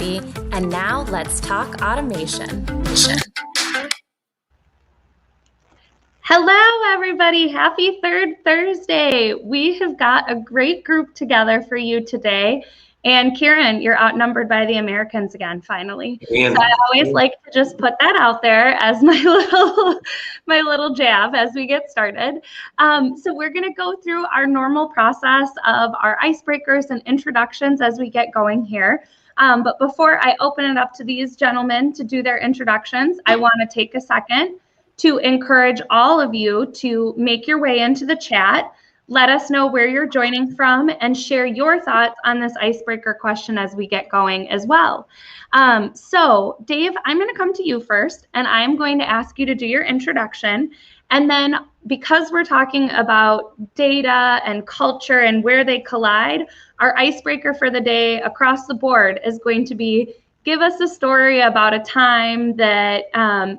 everybody. And now let's talk automation. Hello, everybody. Happy Third Thursday. We have got a great group together for you today. And Kieran, you're outnumbered by the Americans again, finally. So I always like to just put that out there as my little jab as we get started. So we're going to go through our normal process of our icebreakers and introductions as we get going here. But before I open it up to these gentlemen to do their introductions, I want to take a second to encourage all of you to make your way into the chat. Let us know where you're joining from and share your thoughts on this icebreaker question as we get going as well. So Dave, I'm going to come to you first, and I'm going to ask you to do your introduction. And then because we're talking about data and culture and where they collide, our icebreaker for the day across the board is going to be, give us a story about a time that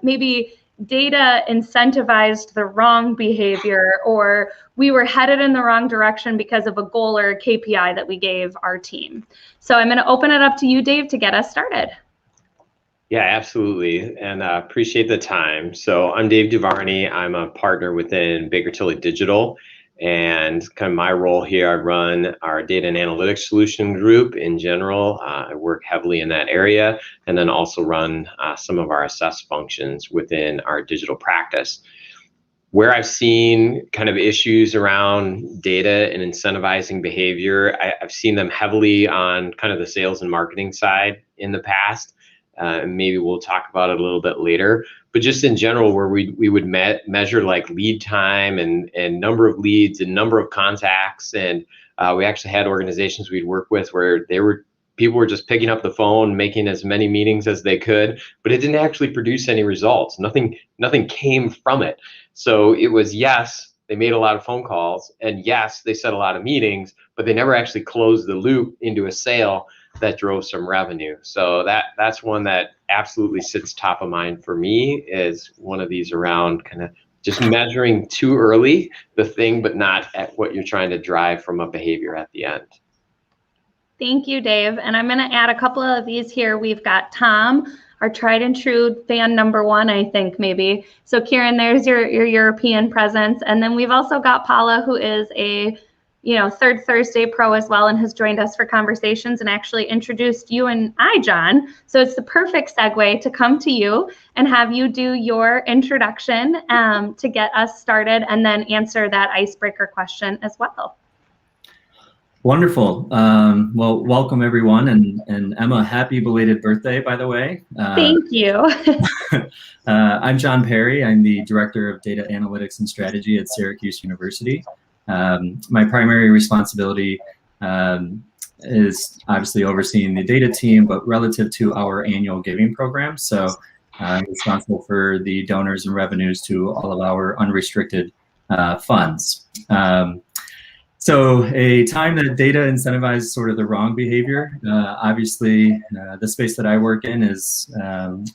maybe data incentivized the wrong behavior, or we were headed in the wrong direction because of a goal or a KPI that we gave our team. So I'm going to open it up to you, Dave, to get us started. Yeah, absolutely. And appreciate the time. So I'm Dave DuVarney. I'm a partner within Baker Tilly Digital. And kind of my role here, I run our data and analytics solution group in general. I work heavily in that area, and then also run some of our assess functions within our digital practice. Where I've seen kind of issues around data and incentivizing behavior, I've seen them heavily on kind of the sales and marketing side in the past. Maybe we'll talk about it a little bit later, but just in general, where we would measure like lead time and number of leads and number of contacts. And we actually had organizations we'd work with where people were just picking up the phone, making as many meetings as they could, but it didn't actually produce any results. Nothing came from it. So it was, yes, they made a lot of phone calls, and yes, they set a lot of meetings, but they never actually closed the loop into a sale that drove some revenue. So that's one that absolutely sits top of mind for me, is one of these around kind of just measuring too early the thing, but not at what you're trying to drive from a behavior at the end. Thank you, Dave. And I'm going to add a couple of these here. We've got Tom, our tried and true fan number one, I think maybe. So Kieran, there's your European presence. And then we've also got Paula, who is a Third Thursday pro as well, and has joined us for conversations and actually introduced you and I, John. So it's the perfect segue to come to you and have you do your introduction to get us started, and then answer that icebreaker question as well. Wonderful. Well, welcome everyone, and Emma, happy belated birthday, by the way. Thank you. I'm John Perry. I'm the Director of Data Analytics and Strategy at Syracuse University. My primary responsibility is obviously overseeing the data team, but relative to our annual giving program. So I'm responsible for the donors and revenues to all of our unrestricted funds. So a time that data incentivized sort of the wrong behavior, obviously the space that I work in is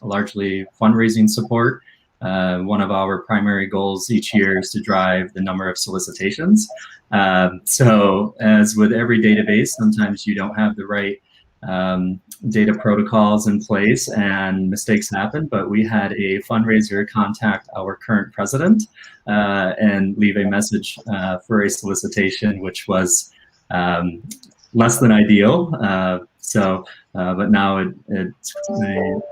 largely fundraising support. One of our primary goals each year is to drive the number of solicitations. So as with every database, sometimes you don't have the right data protocols in place and mistakes happen, but we had a fundraiser contact our current president and leave a message for a solicitation, which was less than ideal. But now it's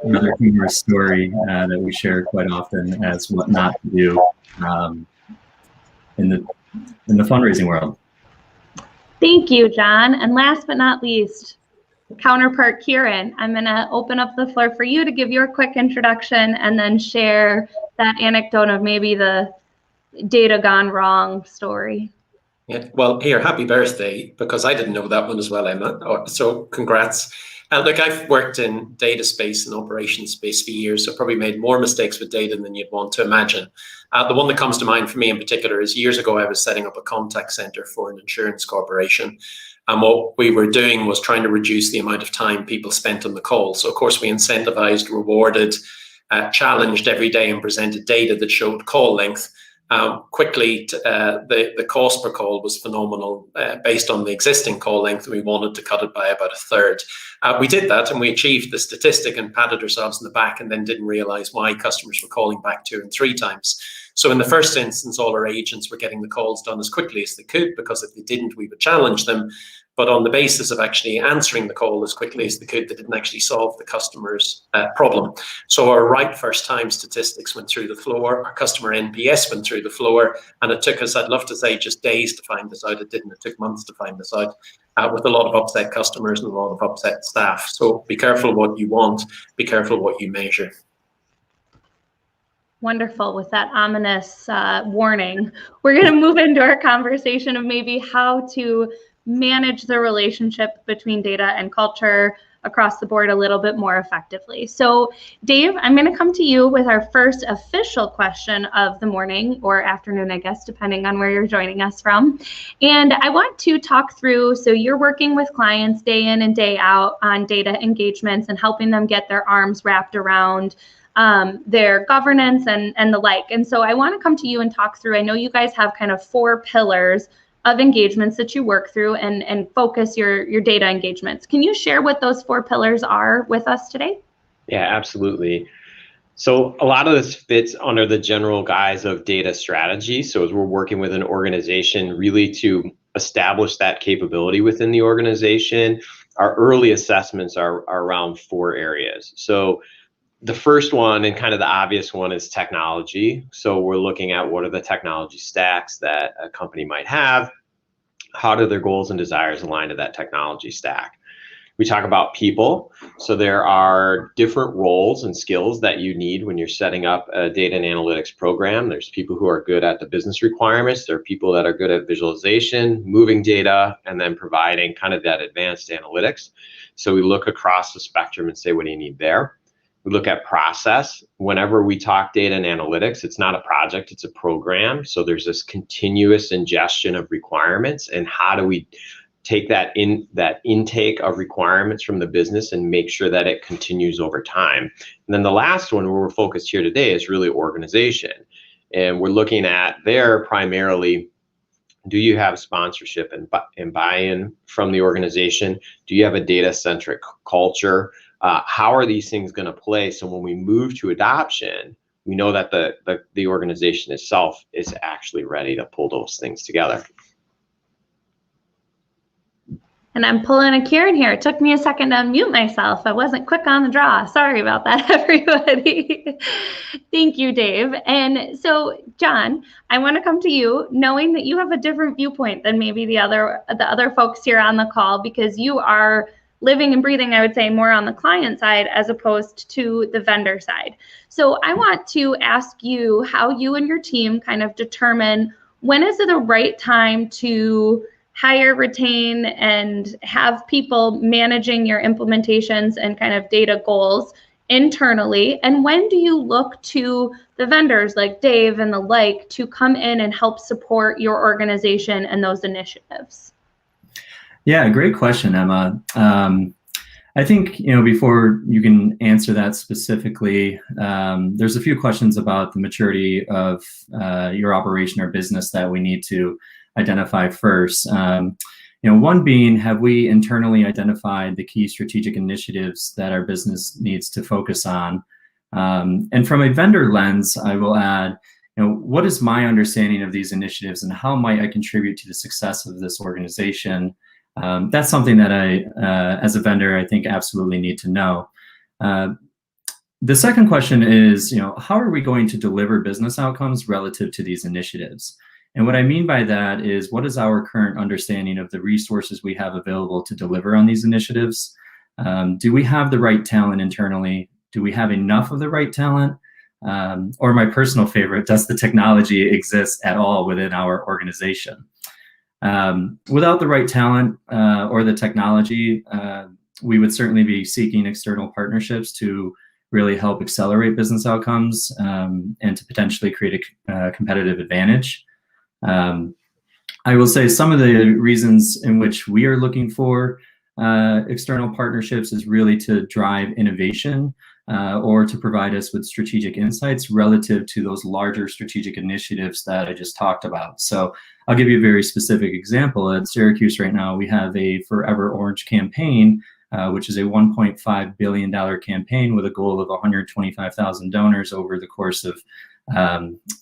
another humorous story that we share quite often as what not to do in the fundraising world. Thank you, John. And last but not least, counterpart Kieran, I'm going to open up the floor for you to give your quick introduction and then share that anecdote of maybe the data gone wrong story. Yeah, well, here, happy birthday, because I didn't know that one as well, Emma. So congrats. Look, I've worked in data space and operations space for years, so probably made more mistakes with data than you'd want to imagine. The one that comes to mind for me in particular is years ago, I was setting up a contact center for an insurance corporation. And what we were doing was trying to reduce the amount of time people spent on the call. So, of course, we incentivized, rewarded, challenged every day and presented data that showed call length. Quickly, the cost per call was phenomenal based on the existing call length, and we wanted to cut it by about a third. We did that, and we achieved the statistic and patted ourselves in the back, and then didn't realize why customers were calling back 2 and 3 times. So in the first instance, all our agents were getting the calls done as quickly as they could, because if they didn't, we would challenge them. But on the basis of actually answering the call as quickly as they could, they didn't actually solve the customer's problem. So our right first time statistics went through the floor, our customer NPS went through the floor, and it took us, I'd love to say, just days to find this out. It didn't. It took months to find this out, with a lot of upset customers and a lot of upset staff. So be careful what you want, be careful what you measure. Wonderful. With that ominous warning, we're going to move into our conversation of maybe how to manage the relationship between data and culture across the board a little bit more effectively. So Dave, I'm going to come to you with our first official question of the morning or afternoon, I guess, depending on where you're joining us from. And I want to talk through, so you're working with clients day in and day out on data engagements and helping them get their arms wrapped around their governance and the like. And so I want to come to you and talk through, I know you guys have kind of 4 pillars of engagements that you work through and focus your data engagements. Can you share what those 4 pillars are with us today? Yeah, absolutely. So a lot of this fits under the general guise of data strategy. So as we're working with an organization really to establish that capability within the organization, our early assessments are around 4 areas. So the first one, and kind of the obvious one, is technology. So we're looking at what are the technology stacks that a company might have, how do their goals and desires align to that technology stack. We talk about people. So there are different roles and skills that you need when you're setting up a data and analytics program. There's people who are good at the business requirements. There are people that are good at visualization, moving data, and then providing kind of that advanced analytics. So we look across the spectrum and say, what do you need there? We look at process. Whenever we talk data and analytics, it's not a project, it's a program. So there's this continuous ingestion of requirements, and how do we take that intake of requirements from the business and make sure that it continues over time. And then the last one where we're focused here today is really organization. And we're looking at there primarily, do you have sponsorship and buy-in from the organization? Do you have a data-centric culture? How are these things going to play? So when we move to adoption, we know that the organization itself is actually ready to pull those things together. And I'm pulling a Kieran here. It took me a second to unmute myself. I wasn't quick on the draw. Sorry about that, everybody. Thank you, Dave. And so, John, I want to come to you, knowing that you have a different viewpoint than maybe the other folks here on the call, because you are living and breathing, I would say, more on the client side as opposed to the vendor side. So I want to ask you how you and your team kind of determine when is it the right time to hire, retain, and have people managing your implementations and kind of data goals internally, and when do you look to the vendors like Dave and the like to come in and help support your organization and those initiatives? Yeah, great question, Emma. I think, before you can answer that specifically, there's a few questions about the maturity of your operation or business that we need to identify first. One being, have we internally identified the key strategic initiatives that our business needs to focus on? And from a vendor lens, I will add, what is my understanding of these initiatives and how might I contribute to the success of this organization? That's something that I, as a vendor, I think absolutely need to know. The second question is, how are we going to deliver business outcomes relative to these initiatives? And what I mean by that is, what is our current understanding of the resources we have available to deliver on these initiatives? Do we have the right talent internally? Do we have enough of the right talent? Or my personal favorite, does the technology exist at all within our organization? Without the right talent or the technology, we would certainly be seeking external partnerships to really help accelerate business outcomes and to potentially create a competitive advantage. I will say some of the reasons in which we are looking for external partnerships is really to drive innovation or to provide us with strategic insights relative to those larger strategic initiatives that I just talked about. So I'll give you a very specific example. At Syracuse right now, we have a Forever Orange campaign, which is a $1.5 billion campaign with a goal of 125,000 donors over the course of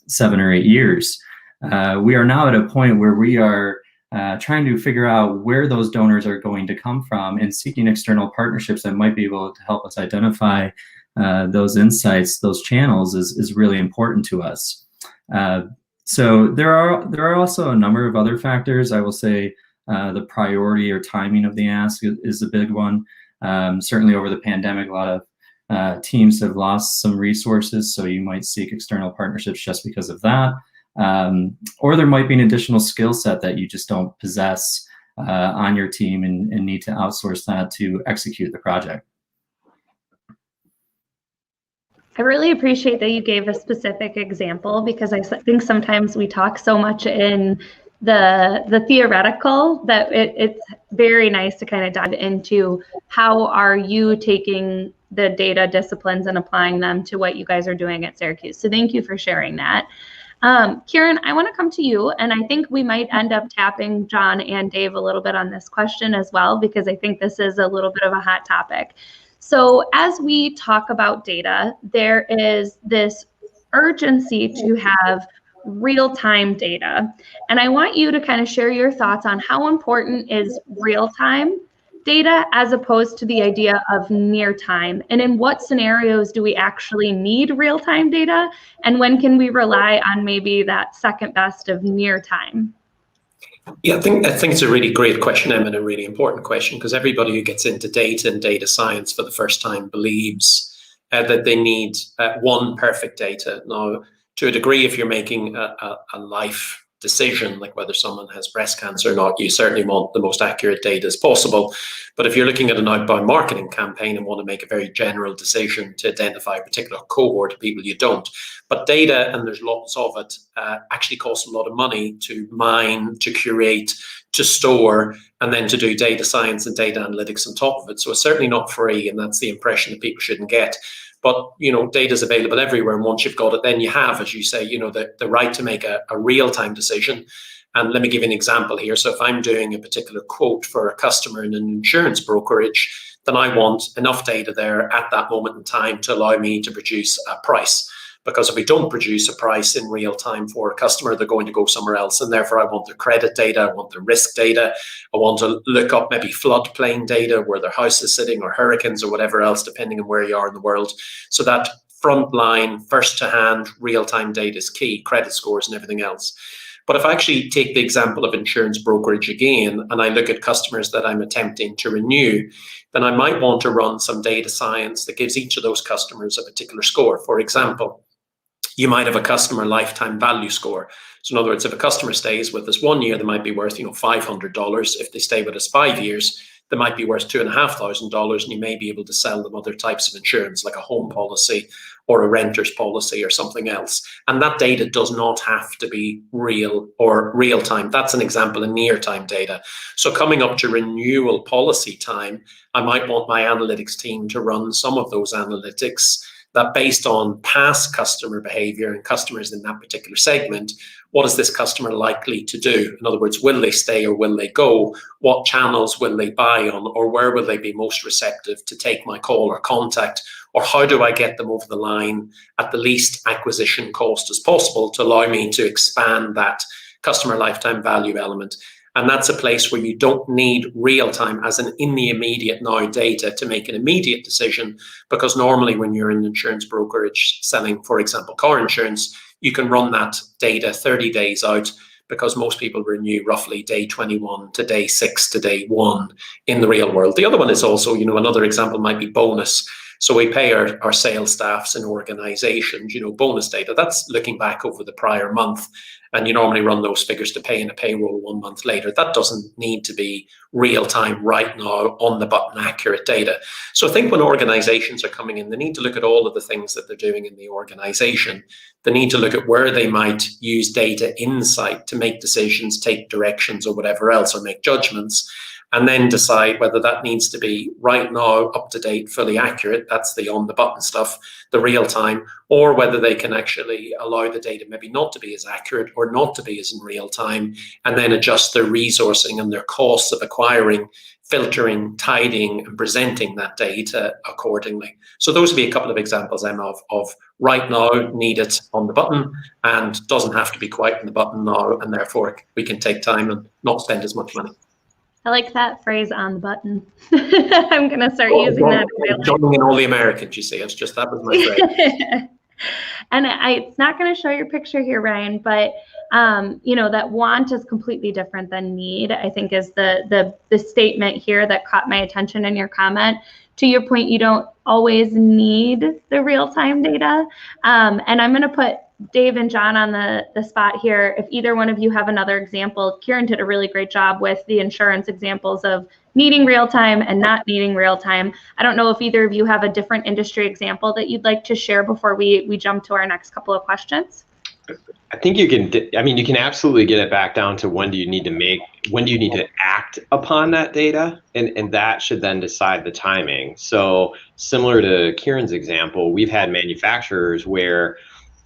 7 or 8 years. We are now at a point where we are trying to figure out where those donors are going to come from and seeking external partnerships that might be able to help us identify those insights, those channels is really important to us. So there are also a number of other factors. I will say the priority or timing of the ask is a big one. Certainly over the pandemic, a lot of teams have lost some resources, so you might seek external partnerships just because of that. Or there might be an additional skill set that you just don't possess on your team and need to outsource that to execute the project. I really appreciate that you gave a specific example, because I think sometimes we talk so much in the theoretical that it's very nice to kind of dive into how are you taking the data disciplines and applying them to what you guys are doing at Syracuse. So thank you for sharing that. Kieran, I want to come to you, and I think we might end up tapping John and Dave a little bit on this question as well, because I think this is a little bit of a hot topic. So as we talk about data, there is this urgency to have real-time data. And I want you to kind of share your thoughts on how important is real-time data as opposed to the idea of near time, and in what scenarios do we actually need real-time data, and when can we rely on maybe that second best of near time? Yeah, I think it's a really great question, Emma, and a really important question, because everybody who gets into data and data science for the first time believes that they need one perfect data. Now, to a degree, if you're making a life decision, like whether someone has breast cancer or not, you certainly want the most accurate data as possible. But if you're looking at an outbound marketing campaign and want to make a very general decision to identify a particular cohort of people, you don't. But data, and there's lots of it, actually costs a lot of money to mine, to curate, to store, and then to do data science and data analytics on top of it. So it's certainly not free, and that's the impression that people shouldn't get. But, you know, data is available everywhere, and once you've got it, then you have, as you say, you know, the right to make a real-time decision. And let me give you an example here. So if I'm doing a particular quote for a customer in an insurance brokerage, then I want enough data there at that moment in time to allow me to produce a price. Because if we don't produce a price in real time for a customer, they're going to go somewhere else. And therefore, I want their credit data, I want their risk data, I want to look up maybe floodplain data, where their house is sitting, or hurricanes, or whatever else, depending on where you are in the world. So that frontline, first-to-hand, real-time data is key, credit scores and everything else. But if I actually take the example of insurance brokerage again, and I look at customers that I'm attempting to renew, then I might want to run some data science that gives each of those customers a particular score. For example, you might have a customer lifetime value score. So in other words, if a customer stays with us 1 year, they might be worth, you know, $500. If they stay with us 5 years, they might be worth $2,500, and you may be able to sell them other types of insurance, like a home policy or a renter's policy or something else. And that data does not have to be real or real time. That's an example of near time data. So coming up to renewal policy time, I might want my analytics team to run some of those analytics that, based on past customer behavior and customers in that particular segment, what is this customer likely to do? In other words, will they stay or will they go? What channels will they buy on, or where will they be most receptive to take my call or contact? Or how do I get them over the line at the least acquisition cost as possible to allow me to expand that customer lifetime value element? And that's a place where you don't need real time, as in the immediate now data, to make an immediate decision, because normally when you're in an insurance brokerage selling, for example, car insurance, you can run that data 30 days out, because most people renew roughly day 21 to day 6 to day 1 in the real world. The other one is also, you know, another example might be bonus. So we pay our sales staffs in organizations, you know, bonus data. That's looking back over the prior month. And you normally run those figures to pay in a payroll 1 month later. That doesn't need to be real time right now, on the button accurate data. So I think when organizations are coming in, they need to look at all of the things that they're doing in the organization. They need to look at where they might use data insight to make decisions, take directions or whatever else, or make judgments. and then decide whether that needs to be right now, up to date, fully accurate. That's the on the button stuff, the real time, or whether they can actually allow the data maybe not to be as accurate or not to be as in real time, and then adjust their resourcing and their costs of acquiring, filtering, tidying, and presenting that data accordingly. So those would be a couple of examples, Emma, of right now, need it on the button, and doesn't have to be quite on the button now, and therefore we can take time and not spend as much money. I like that phrase, on the button. I'm going to start using that. Joining in all the Americans, you see. It's just, that was my phrase. And it's not going to show your picture here, Ryan, but you know, that want is completely different than need, I think, is the statement here that caught my attention in your comment. To your point, you don't always need the real-time data. And I'm going to put Dave and John on the spot here. If either one of you have another example, Kieran did a really great job with the insurance examples of needing real time and not needing real time. I don't know if either of you have a different industry example that you'd like to share before we jump to our next couple of questions. I think you can absolutely get it back down to when do you need to act upon that data, and that should then decide the timing. So similar to Kieran's example, we've had manufacturers where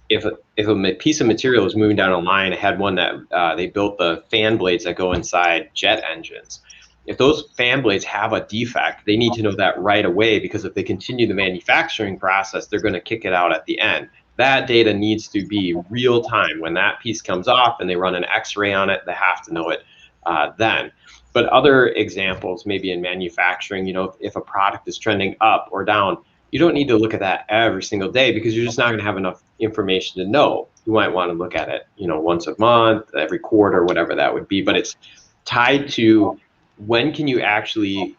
if a piece of material is moving down a line, I had one that they built the fan blades that go inside jet engines. If those fan blades have a defect, they need to know that right away, because if they continue the manufacturing process, they're going to kick it out at the end. That data needs to be real time. When that piece comes off and they run an X-ray on it, they have to know it then. But other examples, maybe in manufacturing, you know, if a product is trending up or down, you don't need to look at that every single day, because you're just not going to have enough information to know. You might want to look at it, you know, once a month, every quarter, whatever that would be. But it's tied to when can you actually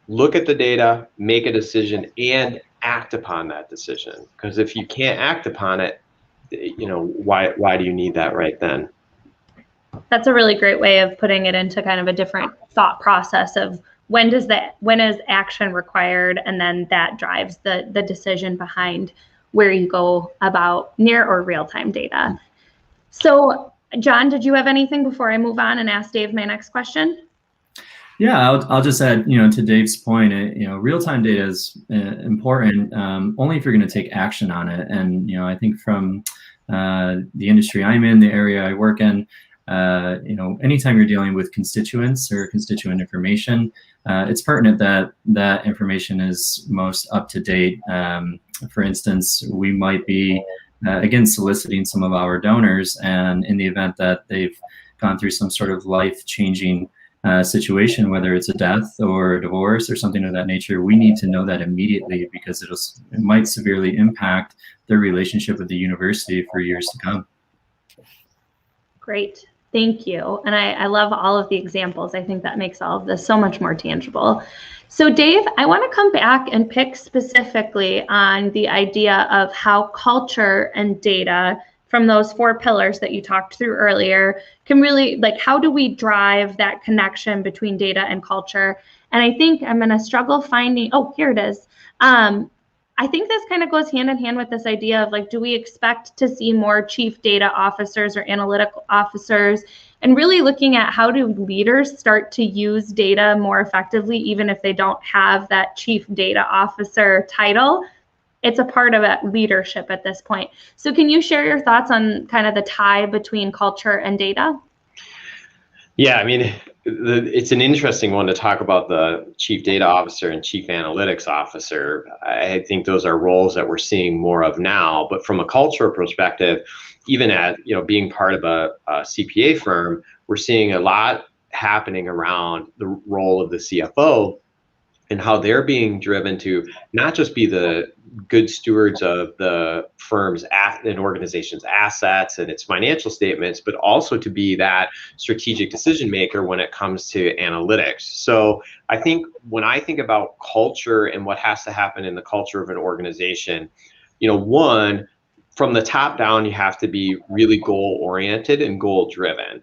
look at the data, make a decision, and act upon that decision. Because if you can't act upon it, you know, why do you need that right then? That's a really great way of putting it into kind of a different thought process of when is action required, and then that drives the decision behind where you go about near or real-time data. So John, did you have anything before I move on and ask Dave my next question? Yeah, I'll just add, you know, to Dave's point, you know, real-time data is important only if you're going to take action on it. And, you know, I think from the industry I'm in, the area I work in, you know, anytime you're dealing with constituents or constituent information, it's pertinent that that information is most up to date. For instance, we might be, again, soliciting some of our donors, and in the event that they've gone through some sort of life-changing situation, whether it's a death or a divorce or something of that nature, we need to know that immediately, because it might severely impact their relationship with the university for years to come. Great, thank you. And I love all of the examples. I think that makes all of this so much more tangible. So Dave, I want to come back and pick specifically on the idea of how culture and data from those 4 pillars that you talked through earlier can really, like, how do we drive that connection between data and culture? And I think I'm going to struggle finding, oh, here it is. I think this kind of goes hand in hand with this idea of, like, do we expect to see more chief data officers or analytical officers, and really looking at how do leaders start to use data more effectively, even if they don't have that chief data officer title. It's a part of that leadership at this point. So can you share your thoughts on kind of the tie between culture and data? Yeah, I mean, it's an interesting one to talk about the chief data officer and chief analytics officer. I think those are roles that we're seeing more of now. But from a culture perspective, even at, you know, being part of a CPA firm, we're seeing a lot happening around the role of the CFO and how they're being driven to not just be the good stewards of the firm's and organization's assets and its financial statements, but also to be that strategic decision maker when it comes to analytics. So I think when I think about culture and what has to happen in the culture of an organization, you know, one, from the top down, you have to be really goal oriented and goal driven.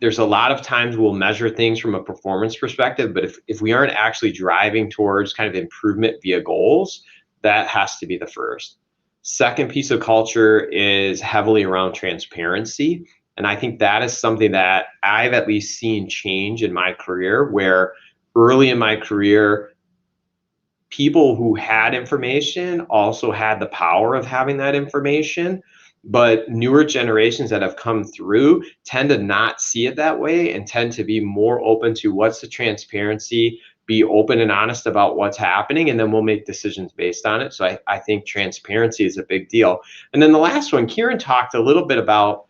There's a lot of times we'll measure things from a performance perspective, but if we aren't actually driving towards kind of improvement via goals, that has to be the first. Second piece of culture is heavily around transparency. And I think that is something that I've at least seen change in my career, where early in my career, people who had information also had the power of having that information. But newer generations that have come through tend to not see it that way and tend to be more open to what's the transparency, be open and honest about what's happening, and then we'll make decisions based on it. So I think transparency is a big deal. And then the last one, Kieran talked a little bit about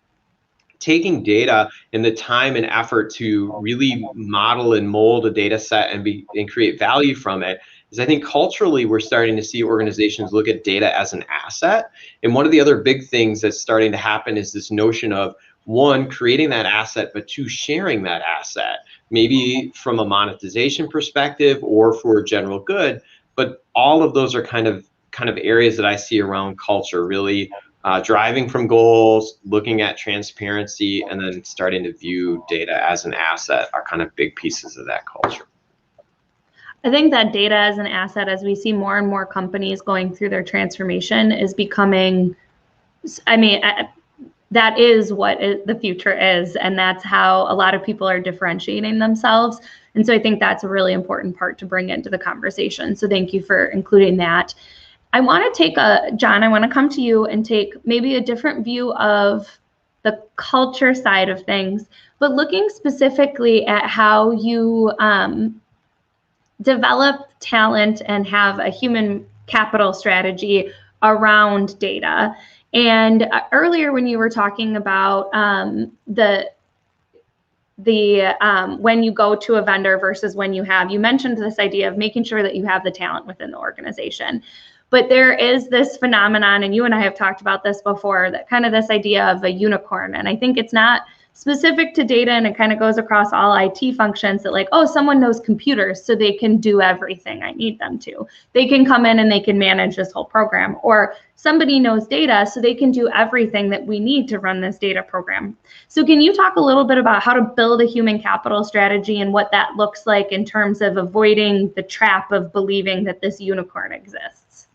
taking data and the time and effort to really model and mold a data set and create value from it. Is I think culturally we're starting to see organizations look at data as an asset. And one of the other big things that's starting to happen is this notion of, one, creating that asset, but two, sharing that asset, maybe from a monetization perspective or for general good. But all of those are kind of areas that I see around culture, really driving from goals, looking at transparency, and then starting to view data as an asset are kind of big pieces of that culture. I think that data as an asset, as we see more and more companies going through their transformation, is becoming, that is what the future is. And that's how a lot of people are differentiating themselves. And so I think that's a really important part to bring into the conversation. So thank you for including that. I want to take John, I want to come to you and take maybe a different view of the culture side of things, but looking specifically at how you develop talent and have a human capital strategy around data. And earlier when you were talking about when you go to a vendor versus when you mentioned this idea of making sure that you have the talent within the organization. But there is this phenomenon, and you and I have talked about this before, that kind of this idea of a unicorn. And I think it's not specific to data, and it kind of goes across all IT functions, that like, oh, someone knows computers, so they can do everything I need them to. They can come in and they can manage this whole program. Or somebody knows data, so they can do everything that we need to run this data program. So can you talk a little bit about how to build a human capital strategy and what that looks like in terms of avoiding the trap of believing that this unicorn exists?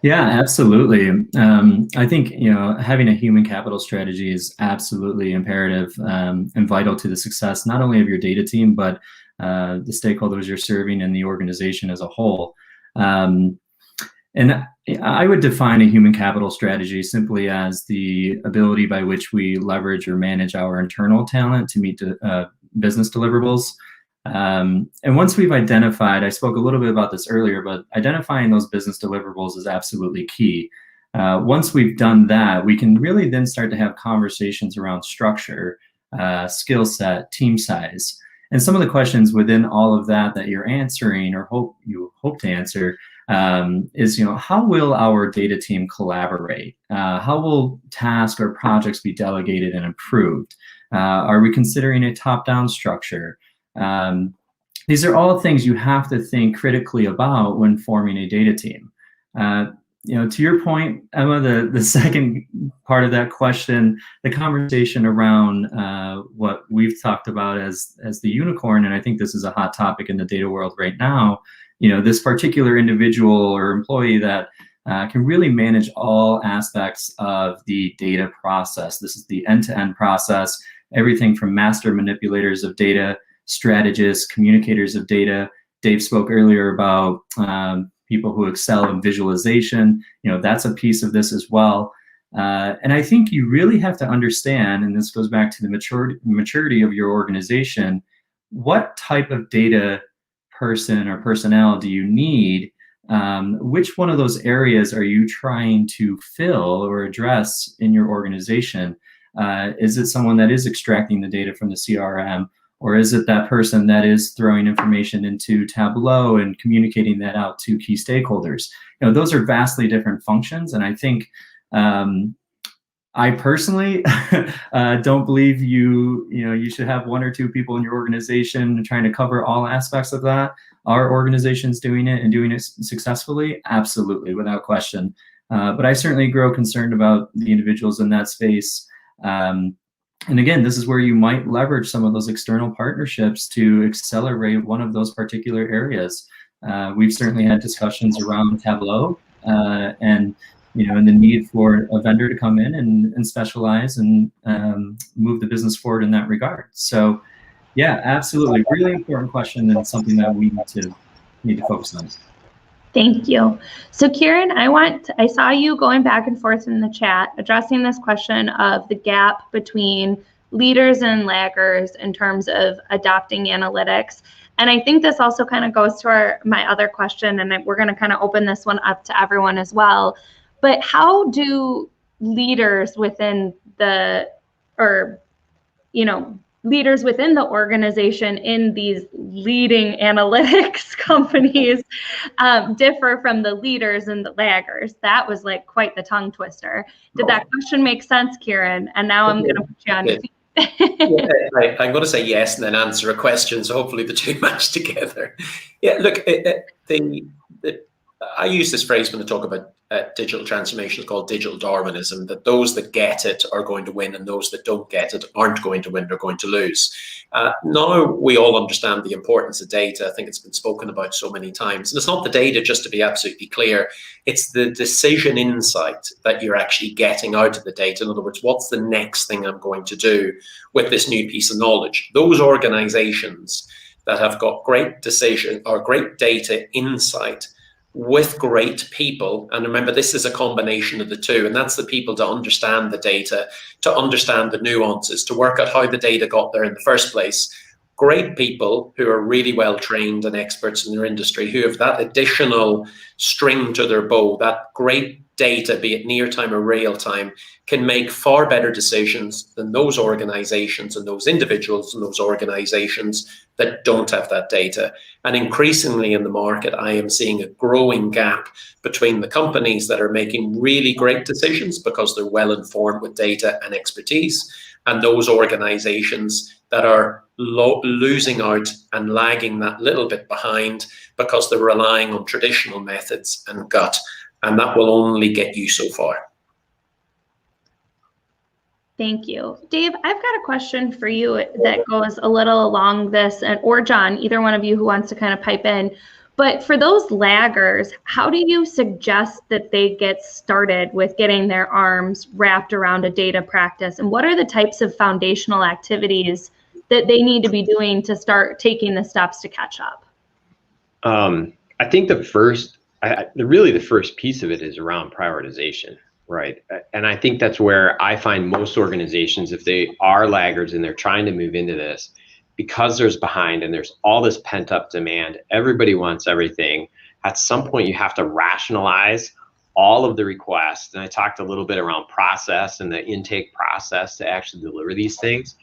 Yeah, absolutely. I think, having a human capital strategy is absolutely imperative and vital to the success, not only of your data team, but the stakeholders you're serving and the organization as a whole. And I would define a human capital strategy simply as the ability by which we leverage or manage our internal talent to meet business deliverables. And once we've identified, I spoke a little bit about this earlier, but identifying those business deliverables is absolutely key. Once we've done that, we can really then start to have conversations around structure, skill set, team size. And some of the questions within all of that you're answering or hope to answer is, how will our data team collaborate? How will tasks or projects be delegated and improved? Are we considering a top-down structure? These are all things you have to think critically about when forming a data team. To your point, Emma, the second part of that question, the conversation around what we've talked about as the unicorn, and I think this is a hot topic in the data world right now, this particular individual or employee that can really manage all aspects of the data process. This is the end-to-end process, everything from master manipulators of data, strategists, communicators of data. Dave spoke earlier about people who excel in visualization. That's a piece of this as well. And I think you really have to understand, and this goes back to the maturity of your organization, what type of data person or personnel do you need? Which one of those areas are you trying to fill or address in your organization? Is it someone that is extracting the data from the CRM? Or is it that person that is throwing information into Tableau and communicating that out to key stakeholders? Those are vastly different functions. And I think I personally don't believe you should have one or two people in your organization trying to cover all aspects of that. Are organizations doing it and doing it successfully? Absolutely, without question. But I certainly grow concerned about the individuals in that space. And again, this is where you might leverage some of those external partnerships to accelerate one of those particular areas. We've certainly had discussions around Tableau and the need for a vendor to come in and specialize and move the business forward in that regard. So Yeah, absolutely. Really important question and something that we need to focus on. Thank you. So Kieran, I saw you going back and forth in the chat addressing this question of the gap between leaders and laggers in terms of adopting analytics. And I think this also kind of goes to my other question, and we're going to kind of open this one up to everyone as well. But how do leaders within leaders within the organization in these leading analytics companies differ from the leaders and the laggers? That was like quite the tongue twister. Did that question make sense, Kieran? And now I'm going to put you on your feet. I'm going to say yes and then answer a question, so hopefully the two match together. Yeah, look, I use this phrase when I talk about digital transformation, called digital Darwinism, that those that get it are going to win and those that don't get it aren't going to win, they're going to lose. Now we all understand the importance of data. I think it's been spoken about so many times. And it's not the data, just to be absolutely clear, it's the decision insight that you're actually getting out of the data. In other words, what's the next thing I'm going to do with this new piece of knowledge? Those organizations that have got great decision or great data insight with great people, and remember this is a combination of the two, and that's the people to understand the data, to understand the nuances, to work out how the data got there in the first place. Great people who are really well trained and experts in their industry, who have that additional string to their bow, that great data, be it near time or real time, can make far better decisions than those organizations and those individuals and those organizations that don't have that data. And increasingly in the market, I am seeing a growing gap between the companies that are making really great decisions because they're well informed with data and expertise, and those organizations that are losing out and lagging that little bit behind because they're relying on traditional methods and gut. And that will only get you so far. Thank you. Dave, I've got a question for you that goes a little along this, or John, either one of you who wants to kind of pipe in. But for those laggers, how do you suggest that they get started with getting their arms wrapped around a data practice? And what are the types of foundational activities that they need to be doing to start taking the steps to catch up? I think the first piece of it is around prioritization, right? And I think that's where I find most organizations, if they are laggards and they're trying to move into this, because there's behind and there's all this pent up demand, everybody wants everything. At some point you have to rationalize all of the requests. And I talked a little bit around process and the intake process to actually deliver these things.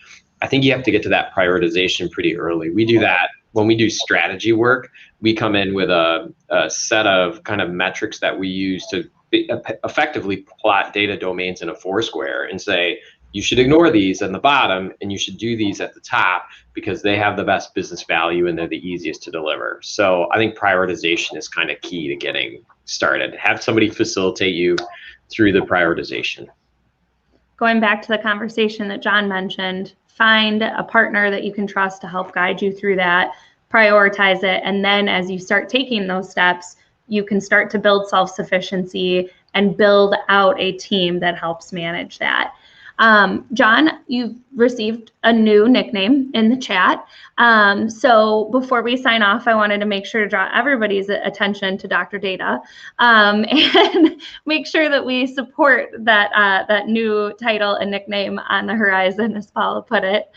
I think you have to get to that prioritization pretty early. We do that when we do strategy work. We come in with a set of kind of metrics that we use to effectively plot data domains in a foursquare and say, you should ignore these at the bottom and you should do these at the top because they have the best business value and they're the easiest to deliver. So I think prioritization is kind of key to getting started. Have somebody facilitate you through the prioritization. Going back to the conversation that John mentioned, find a partner that you can trust to help guide you through that, prioritize it, and then as you start taking those steps, you can start to build self-sufficiency and build out a team that helps manage that. John, you've received a new nickname in the chat. So before we sign off, I wanted to make sure to draw everybody's attention to Dr. Data and make sure that we support that new title and nickname on the horizon, as Paula put it.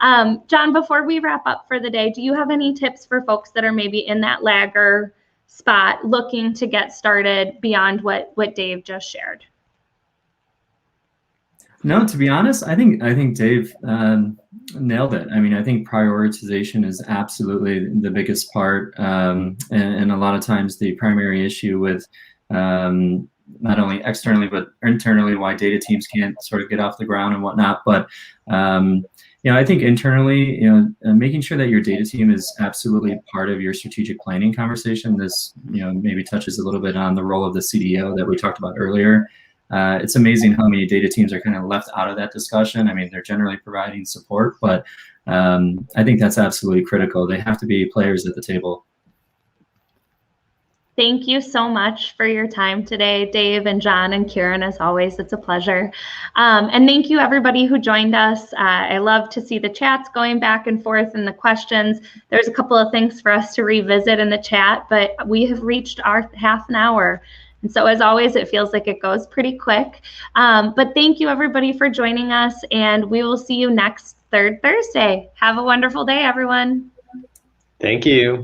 John, before we wrap up for the day, do you have any tips for folks that are maybe in that lagger spot looking to get started beyond what Dave just shared? No, to be honest, I think Dave nailed it. I mean, I think prioritization is absolutely the biggest part, and a lot of times the primary issue with not only externally but internally why data teams can't sort of get off the ground and whatnot. But I think internally, making sure that your data team is absolutely part of your strategic planning conversation. This maybe touches a little bit on the role of the CDO that we talked about earlier. It's amazing how many data teams are kind of left out of that discussion. I mean, they're generally providing support, but I think that's absolutely critical. They have to be players at the table. Thank you so much for your time today, Dave and John and Kieran. As always, it's a pleasure. And thank you, everybody who joined us. I love to see the chats going back and forth and the questions. There's a couple of things for us to revisit in the chat, but we have reached our half an hour. And so as always, it feels like it goes pretty quick. But thank you, everybody, for joining us. And we will see you next third Thursday. Have a wonderful day, everyone. Thank you.